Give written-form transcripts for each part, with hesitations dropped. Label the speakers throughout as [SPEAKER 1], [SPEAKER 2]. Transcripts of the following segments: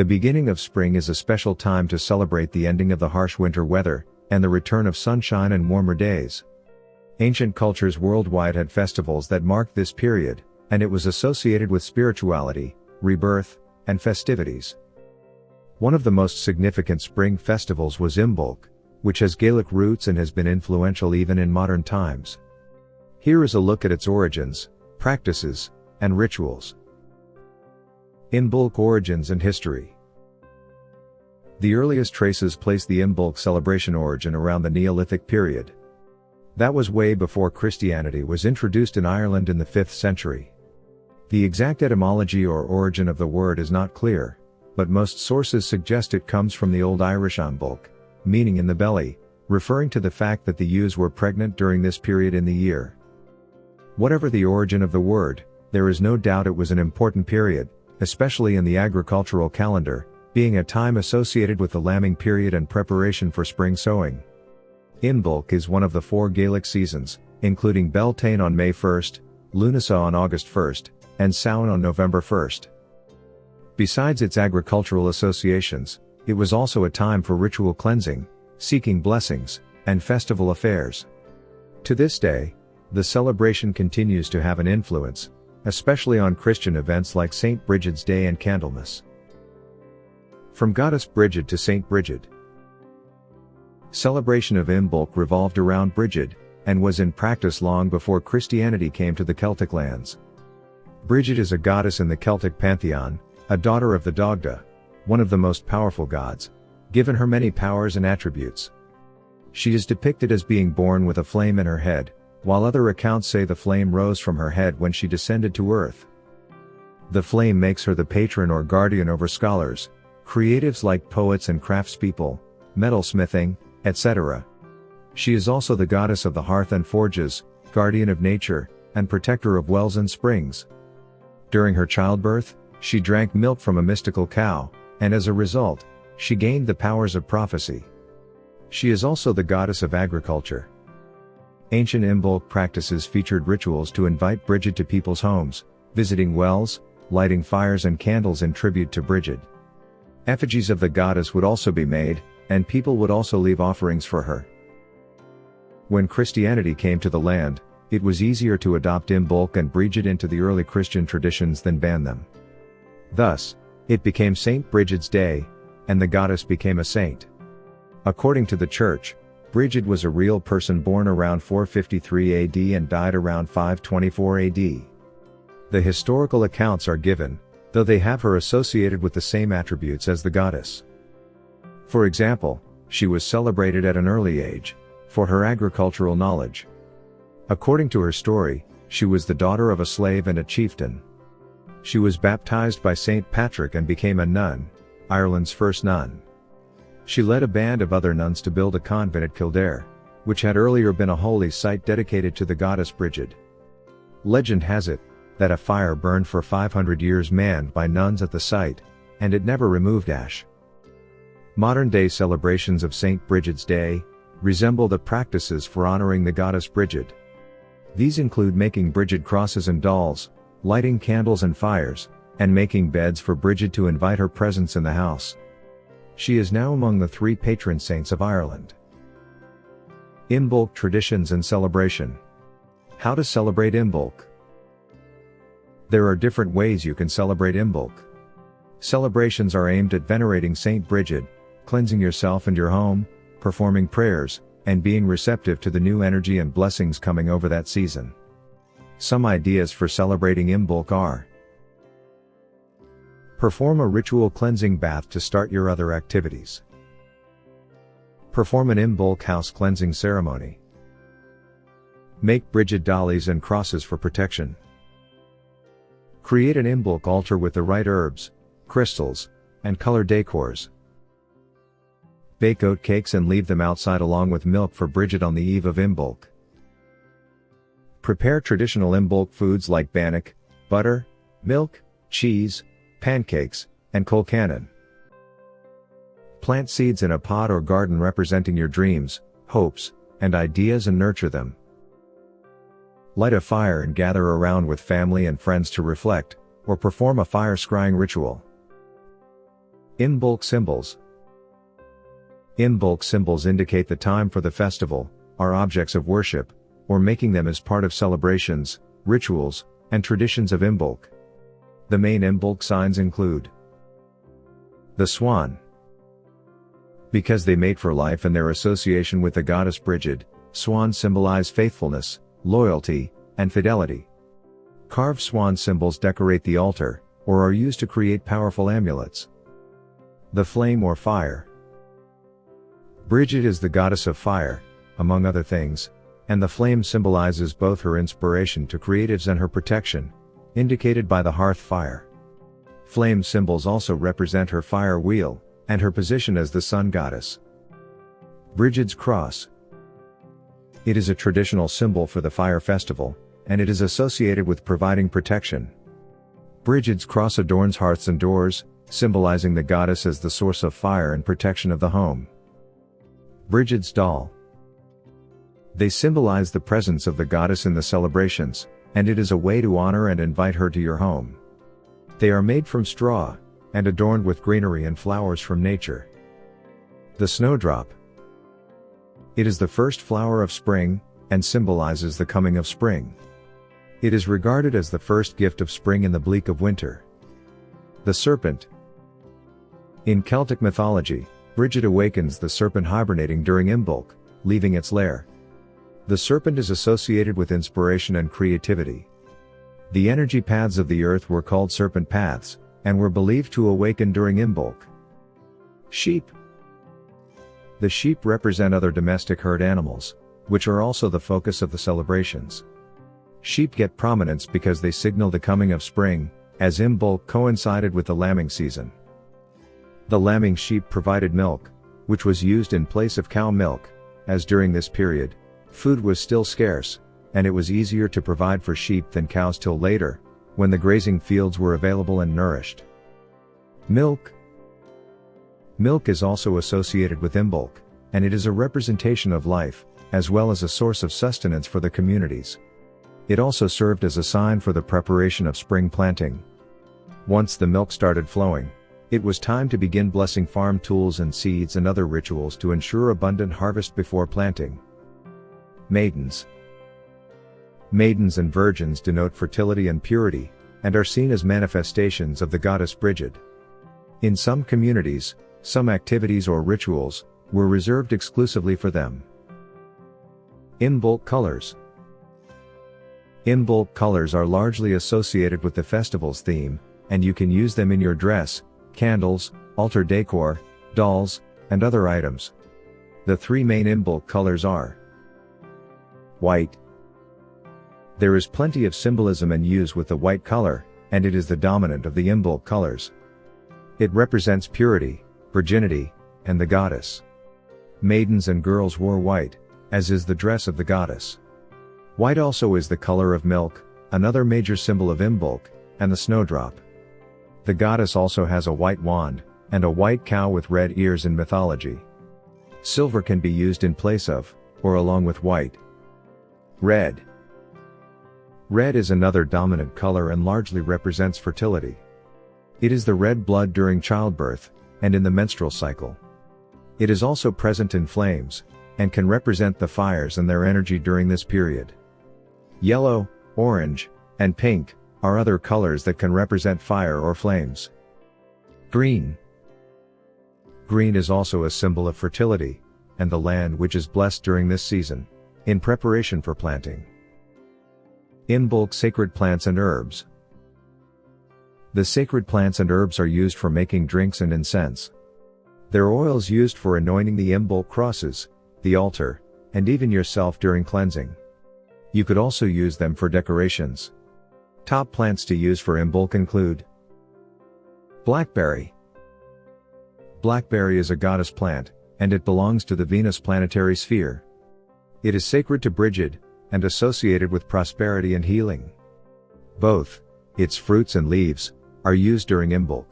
[SPEAKER 1] The beginning of spring is a special time to celebrate the ending of the harsh winter weather, and the return of sunshine and warmer days. Ancient cultures worldwide had festivals that marked this period, and it was associated with spirituality, rebirth, and festivities. One of the most significant spring festivals was Imbolc, which has Gaelic roots and has been influential even in modern times. Here is a look at its origins, practices, and rituals. Imbolc origins and history. The earliest traces place the Imbolc celebration origin around the Neolithic period. That was way before Christianity was introduced in Ireland in the 5th century. The exact etymology or origin of the word is not clear, but most sources suggest it comes from the Old Irish Imbolc, meaning in the belly, referring to the fact that the ewes were pregnant during this period in the year. Whatever the origin of the word, there is no doubt it was an important period, especially in the agricultural calendar, being a time associated with the lambing period and preparation for spring sowing. Imbolc is one of the 4 Gaelic seasons, including Beltane on May 1st, Lunasa on August 1st, and Samhain on November 1st. Besides its agricultural associations, it was also a time for ritual cleansing, seeking blessings, and festival affairs. To this day, the celebration continues to have an influence, especially on Christian events like St. Brigid's Day and Candlemas. From Goddess Brigid to Saint Brigid. Celebration of Imbolc revolved around Brigid, and was in practice long before Christianity came to the Celtic lands. Brigid is a goddess in the Celtic pantheon, a daughter of the Dagda, one of the most powerful gods, given her many powers and attributes. She is depicted as being born with a flame in her head, while other accounts say the flame rose from her head when she descended to earth. The flame makes her the patron or guardian over scholars, creatives like poets and craftspeople, metalsmithing, etc. She is also the goddess of the hearth and forges, guardian of nature, and protector of wells and springs. During her childbirth, she drank milk from a mystical cow, and as a result, she gained the powers of prophecy. She is also the goddess of agriculture. Ancient Imbolc practices featured rituals to invite Brigid to people's homes, visiting wells, lighting fires and candles in tribute to Brigid. Effigies of the goddess would also be made, and people would also leave offerings for her. When Christianity came to the land, it was easier to adopt Imbolc and Brigid into the early Christian traditions than ban them. Thus, it became Saint Brigid's Day, and the goddess became a saint. According to the Church, Brigid was a real person born around 453 AD and died around 524 AD. The historical accounts are given, though they have her associated with the same attributes as the goddess. For example, she was celebrated at an early age, for her agricultural knowledge. According to her story, she was the daughter of a slave and a chieftain. She was baptized by St. Patrick and became a nun, Ireland's first nun. She led a band of other nuns to build a convent at Kildare, which had earlier been a holy site dedicated to the goddess Brigid. Legend has it, that a fire burned for 500 years manned by nuns at the site, and it never removed ash. Modern-day celebrations of St. Brigid's Day resemble the practices for honoring the goddess Brigid. These include making Brigid crosses and dolls, lighting candles and fires, and making beds for Brigid to invite her presence in the house. She is now among the 3 patron saints of Ireland. Imbolc traditions and celebration. How to celebrate Imbolc. There are different ways you can celebrate Imbolc. Celebrations are aimed at venerating Saint Brigid, cleansing yourself and your home, performing prayers, and being receptive to the new energy and blessings coming over that season. Some ideas for celebrating Imbolc are: perform a ritual cleansing bath to start your other activities. Perform an Imbolc house cleansing ceremony. Make Brigid dollies and crosses for protection. Create an Imbolc altar with the right herbs, crystals, and color decors. Bake oat cakes and leave them outside along with milk for Brigid on the eve of Imbolc. Prepare traditional Imbolc foods like bannock, butter, milk, cheese, pancakes, and colcannon. Plant seeds in a pot or garden representing your dreams, hopes, and ideas and nurture them. Light a fire and gather around with family and friends to reflect, or perform a fire scrying ritual. Imbolc Symbols. Imbolc symbols indicate the time for the festival, are objects of worship, or making them as part of celebrations, rituals, and traditions of Imbolc. The main Imbolc signs include the swan. Because they mate for life and their association with the goddess Brigid, swans symbolize faithfulness, loyalty, and fidelity. Carved swan symbols decorate the altar, or are used to create powerful amulets. The flame or fire. Brigid is the goddess of fire, among other things, and the flame symbolizes both her inspiration to creatives and her protection, indicated by the hearth fire. Flame symbols also represent her fire wheel, and her position as the sun goddess. Brigid's cross. It is a traditional symbol for the fire festival, and it is associated with providing protection. Brigid's cross adorns hearths and doors, symbolizing the goddess as the source of fire and protection of the home. Brigid's doll. They symbolize the presence of the goddess in the celebrations, and it is a way to honor and invite her to your home. They are made from straw, and adorned with greenery and flowers from nature. The snowdrop. It is the first flower of spring, and symbolizes the coming of spring. It is regarded as the first gift of spring in the bleak of winter. The serpent. In Celtic mythology, Brigid awakens the serpent hibernating during Imbolc, leaving its lair. The serpent is associated with inspiration and creativity. The energy paths of the earth were called serpent paths, and were believed to awaken during Imbolc. Sheep. The sheep represent other domestic herd animals, which are also the focus of the celebrations. Sheep get prominence because they signal the coming of spring, as Imbolc coincided with the lambing season. The lambing sheep provided milk, which was used in place of cow milk, as during this period, food was still scarce, and it was easier to provide for sheep than cows till later, when the grazing fields were available and nourished. Milk. Milk is also associated with Imbolc, and it is a representation of life, as well as a source of sustenance for the communities. It also served as a sign for the preparation of spring planting. Once the milk started flowing, it was time to begin blessing farm tools and seeds and other rituals to ensure abundant harvest before planting. Maidens. Maidens and virgins denote fertility and purity, and are seen as manifestations of the goddess Brigid. In some communities, some activities or rituals were reserved exclusively for them. Imbolc Colors. Imbolc colors are largely associated with the festival's theme, and you can use them in your dress, candles, altar decor, dolls, and other items. The three main Imbolc colors are white. There is plenty of symbolism and use with the white color, and it is the dominant of the Imbolc colors. It represents purity, virginity, and the goddess. Maidens and girls wore white, as is the dress of the goddess. White also is the color of milk, another major symbol of Imbolc, and the snowdrop. The goddess also has a white wand, and a white cow with red ears in mythology. Silver can be used in place of, or along with white. Red. Red is another dominant color and largely represents fertility. It is the red blood during childbirth, and in the menstrual cycle. It is also present in flames, and can represent the fires and their energy during this period. Yellow, orange, and pink are other colors that can represent fire or flames. Green. Green is also a symbol of fertility, and the land which is blessed during this season, in preparation for planting. Imbolc Sacred Plants and Herbs. The sacred plants and herbs are used for making drinks and incense. Their oils used for anointing the Imbolc crosses, the altar, and even yourself during cleansing. You could also use them for decorations. Top plants to use for Imbolc include blackberry. Blackberry is a goddess plant, and it belongs to the Venus planetary sphere. It is sacred to Brigid, and associated with prosperity and healing. Both its fruits and leaves are used during Imbolc.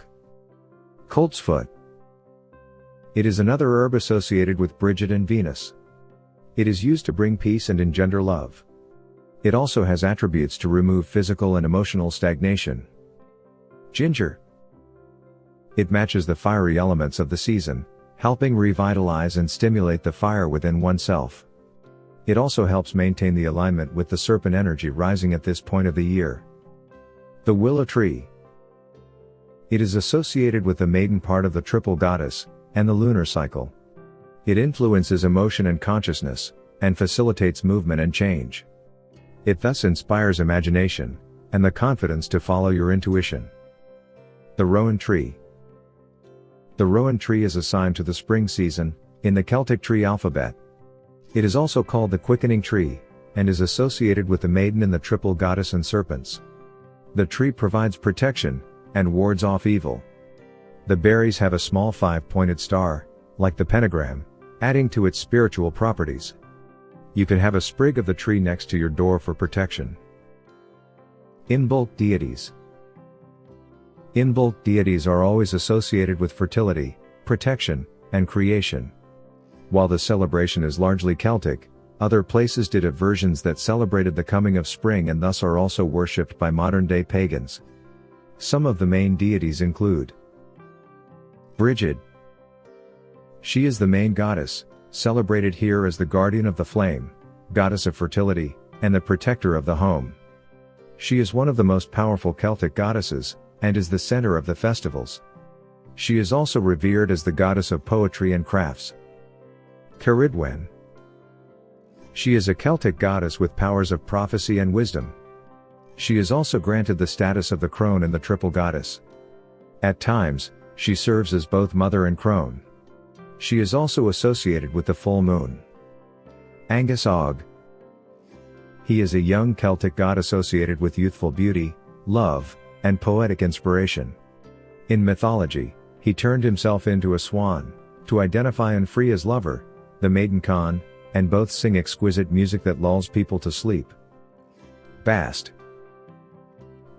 [SPEAKER 1] Coltsfoot. It is another herb associated with Brigid and Venus. It is used to bring peace and engender love. It also has attributes to remove physical and emotional stagnation. Ginger. It matches the fiery elements of the season, helping revitalize and stimulate the fire within oneself. It also helps maintain the alignment with the serpent energy rising at this point of the year. The willow tree. It is associated with the maiden part of the triple goddess, and the lunar cycle. It influences emotion and consciousness, and facilitates movement and change. It thus inspires imagination, and the confidence to follow your intuition. The rowan tree. The rowan tree is assigned to the spring season, in the Celtic tree alphabet. It is also called the quickening tree, and is associated with the maiden and the triple goddess and serpents. The tree provides protection, and wards off evil. The berries have a small 5-pointed star, like the pentagram, adding to its spiritual properties. You can have a sprig of the tree next to your door for protection. Imbolc Deities. Imbolc deities are always associated with fertility, protection, and creation. While the celebration is largely Celtic, other places did have versions that celebrated the coming of spring and thus are also worshipped by modern-day pagans. Some of the main deities include Brigid. She is the main goddess, celebrated here as the guardian of the flame, goddess of fertility, and the protector of the home. She is one of the most powerful Celtic goddesses, and is the center of the festivals. She is also revered as the goddess of poetry and crafts. Caridwen. She is a Celtic goddess with powers of prophecy and wisdom. She is also granted the status of the crone and the triple goddess. At times, she serves as both mother and crone. She is also associated with the full moon. Angus Og. He is a young Celtic god associated with youthful beauty, love, and poetic inspiration. In mythology, he turned himself into a swan, to identify and free his lover, the maiden Con, and both sing exquisite music that lulls people to sleep. Bast.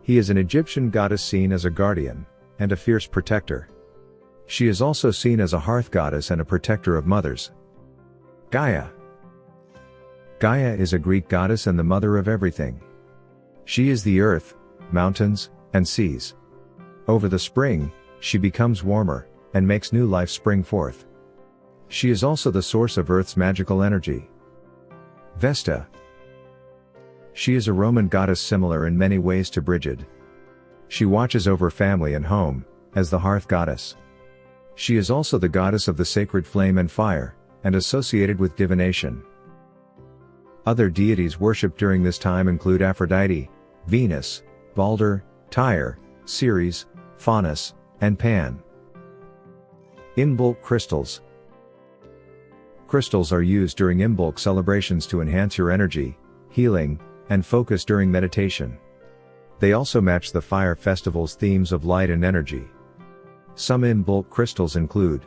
[SPEAKER 1] He is an Egyptian goddess seen as a guardian, and a fierce protector. She is also seen as a hearth goddess and a protector of mothers. Gaia. Gaia is a Greek goddess and the mother of everything. She is the earth, mountains, and seas. Over the spring, she becomes warmer, and makes new life spring forth. She is also the source of Earth's magical energy. Vesta. She is a Roman goddess similar in many ways to Brigid. She watches over family and home, as the hearth goddess. She is also the goddess of the sacred flame and fire, and associated with divination. Other deities worshipped during this time include Aphrodite, Venus, Balder, Tyre, Ceres, Faunus, and Pan. Imbolc Crystals. Crystals are used during Imbolc celebrations to enhance your energy, healing, and focus during meditation. They also match the fire festival's themes of light and energy. Some Imbolc crystals include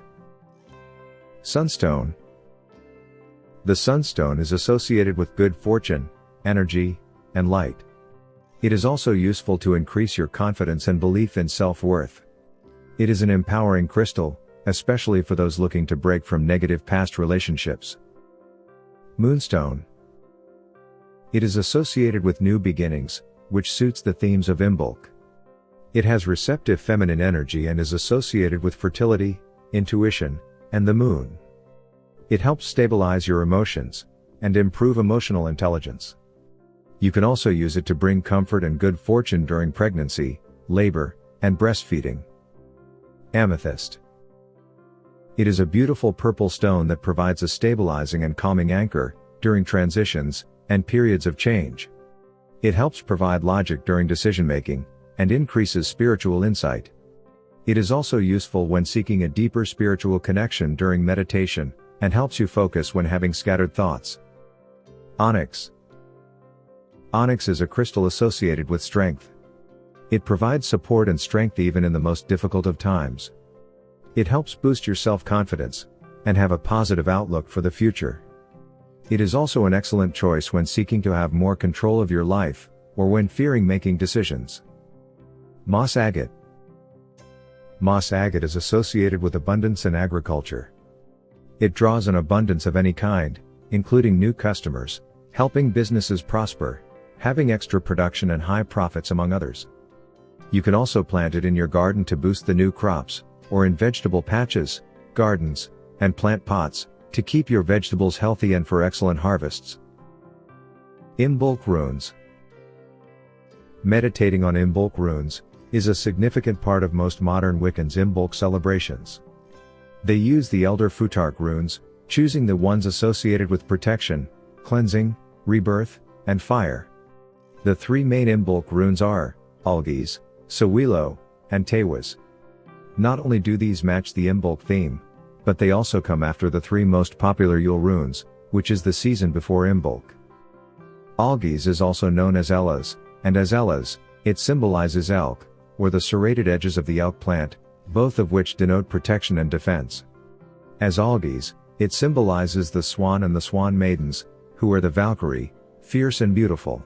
[SPEAKER 1] Sunstone. The sunstone is associated with good fortune, energy, and light. It is also useful to increase your confidence and belief in self-worth. It is an empowering crystal, especially for those looking to break from negative past relationships. Moonstone. It is associated with new beginnings, which suits the themes of Imbolc. It has receptive feminine energy and is associated with fertility, intuition, and the moon. It helps stabilize your emotions, and improve emotional intelligence. You can also use it to bring comfort and good fortune during pregnancy, labor, and breastfeeding. Amethyst. It is a beautiful purple stone that provides a stabilizing and calming anchor, during transitions, and periods of change. It helps provide logic during decision-making, and increases spiritual insight. It is also useful when seeking a deeper spiritual connection during meditation, and helps you focus when having scattered thoughts. Onyx. Onyx is a crystal associated with strength. It provides support and strength even in the most difficult of times. It helps boost your self-confidence, and have a positive outlook for the future. It is also an excellent choice when seeking to have more control of your life, or when fearing making decisions. Moss agate. Moss agate is associated with abundance and agriculture. It draws an abundance of any kind, including new customers, helping businesses prosper, having extra production and high profits among others. You can also plant it in your garden to boost the new crops, or in vegetable patches, gardens, and plant pots, to keep your vegetables healthy and for excellent harvests. Imbolc Runes. Meditating on Imbolc Runes is a significant part of most modern Wiccans' Imbolc celebrations. They use the Elder Futhark runes, choosing the ones associated with protection, cleansing, rebirth, and fire. The three main Imbolc runes are Algiz, Sawilo, and Tewaz. Not only do these match the Imbolc theme, but they also come after the three most popular Yule runes, which is the season before Imbolc. Algiz is also known as Ellas, and as Ellas, it symbolizes elk, or the serrated edges of the elk plant, both of which denote protection and defense. As Algiz, it symbolizes the swan and the swan maidens, who are the Valkyrie, fierce and beautiful.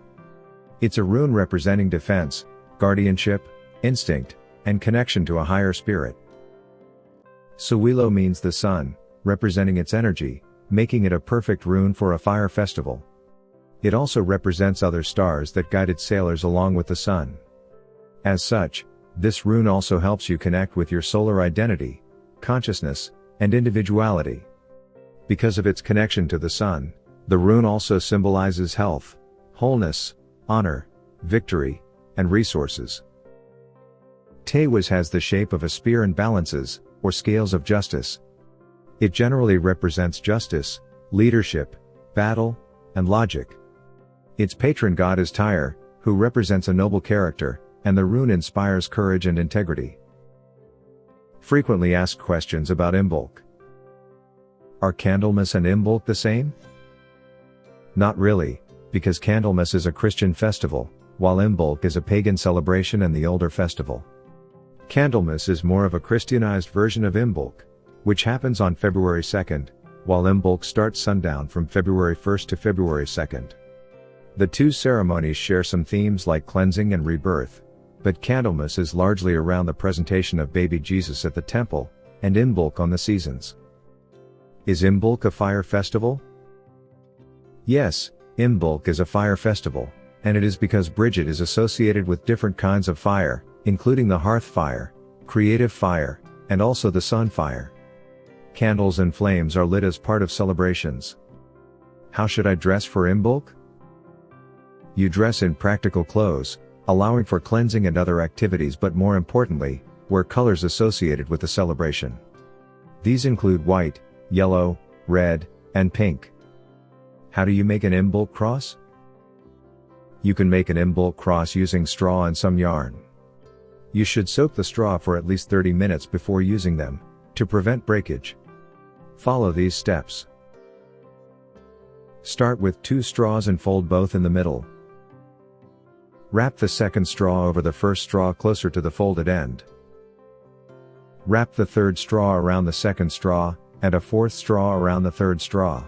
[SPEAKER 1] It's a rune representing defense, guardianship, instinct, and connection to a higher spirit. Sawilo means the sun, representing its energy, making it a perfect rune for a fire festival. It also represents other stars that guided sailors along with the sun. As such, this rune also helps you connect with your solar identity, consciousness, and individuality. Because of its connection to the sun, the rune also symbolizes health, wholeness, honor, victory, and resources. Tewaz has the shape of a spear and balances, or scales of justice. It generally represents justice, leadership, battle, and logic. Its patron god is Tyre, who represents a noble character, and the rune inspires courage and integrity. Frequently asked questions about Imbolc. Are Candlemas and Imbolc the same? Not really, because Candlemas is a Christian festival, while Imbolc is a pagan celebration and the older festival. Candlemas is more of a Christianized version of Imbolc, which happens on February 2nd, while Imbolc starts sundown from February 1st to February 2nd. The two ceremonies share some themes like cleansing and rebirth, but Candlemas is largely around the presentation of baby Jesus at the temple, and Imbolc on the seasons. Is Imbolc a fire festival? Yes, Imbolc is a fire festival, and it is because Brigid is associated with different kinds of fire, including the hearth fire, creative fire, and also the sun fire. Candles and flames are lit as part of celebrations. How should I dress for Imbolc? You dress in practical clothes, allowing for cleansing and other activities, but more importantly, wear colors associated with the celebration. These include white, yellow, red, and pink. How do you make an Imbolc cross? You can make an Imbolc cross using straw and some yarn. You should soak the straw for at least 30 minutes before using them, to prevent breakage. Follow these steps. Start with 2 straws and fold both in the middle. Wrap the second straw over the first straw closer to the folded end. Wrap the third straw around the second straw, and a fourth straw around the third straw.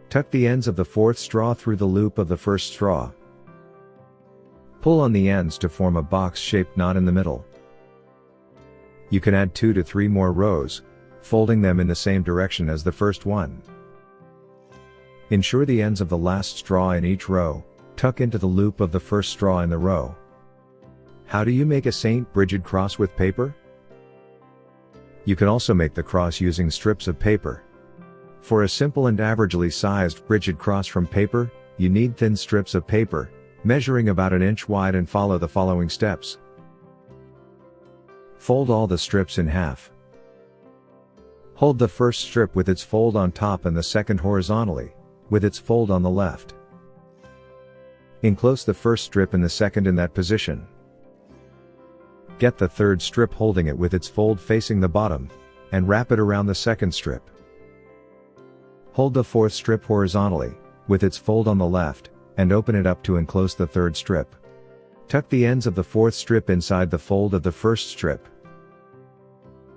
[SPEAKER 1] Tuck the ends of the fourth straw through the loop of the first straw. Pull on the ends to form a box-shaped knot in the middle. You can add 2 to 3 more rows, folding them in the same direction as the first one. Ensure the ends of the last straw in each row tuck into the loop of the first straw in the row. How do you make a St. Brigid cross with paper? You can also make the cross using strips of paper. For a simple and averagely sized Brigid cross from paper, you need thin strips of paper, measuring about 1 inch wide, and follow the following steps. Fold all the strips in half. Hold the first strip with its fold on top and the second horizontally, with its fold on the left. Enclose the first strip in the second in that position. Get the third strip holding it with its fold facing the bottom, and wrap it around the second strip. Hold the fourth strip horizontally, with its fold on the left, and open it up to enclose the third strip. Tuck the ends of the fourth strip inside the fold of the first strip.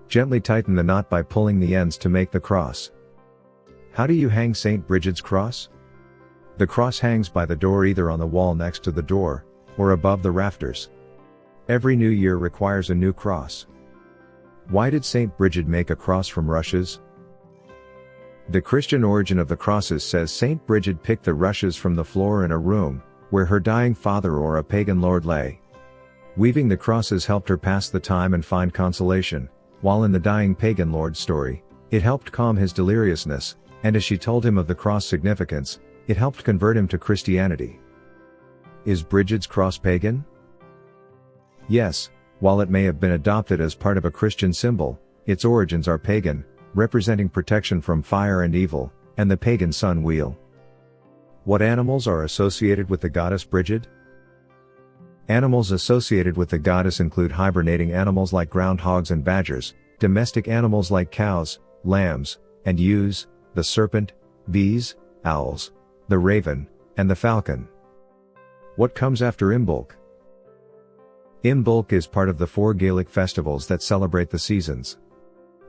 [SPEAKER 1] Gently tighten the knot by pulling the ends to make the cross. How do you hang St. Brigid's cross? The cross hangs by the door, either on the wall next to the door, or above the rafters. Every new year requires a new cross. Why did St. Brigid make a cross from rushes? The Christian origin of the crosses says St. Brigid picked the rushes from the floor in a room, where her dying father or a pagan lord lay. Weaving the crosses helped her pass the time and find consolation, while in the dying pagan lord's story, it helped calm his deliriousness, and as she told him of the cross significance, it helped convert him to Christianity. Is Brigid's cross pagan? Yes, while it may have been adopted as part of a Christian symbol, its origins are pagan, representing protection from fire and evil, and the pagan sun wheel. What animals are associated with the goddess Brigid? Animals associated with the goddess include hibernating animals like groundhogs and badgers, domestic animals like cows, lambs, and ewes, the serpent, bees, owls, the raven, and the falcon. What comes after Imbolc? Imbolc is part of the 4 Gaelic festivals that celebrate the seasons.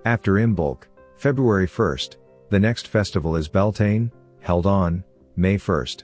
[SPEAKER 1] After Imbolc, February 1st, the next festival is Beltane, held on May 1st.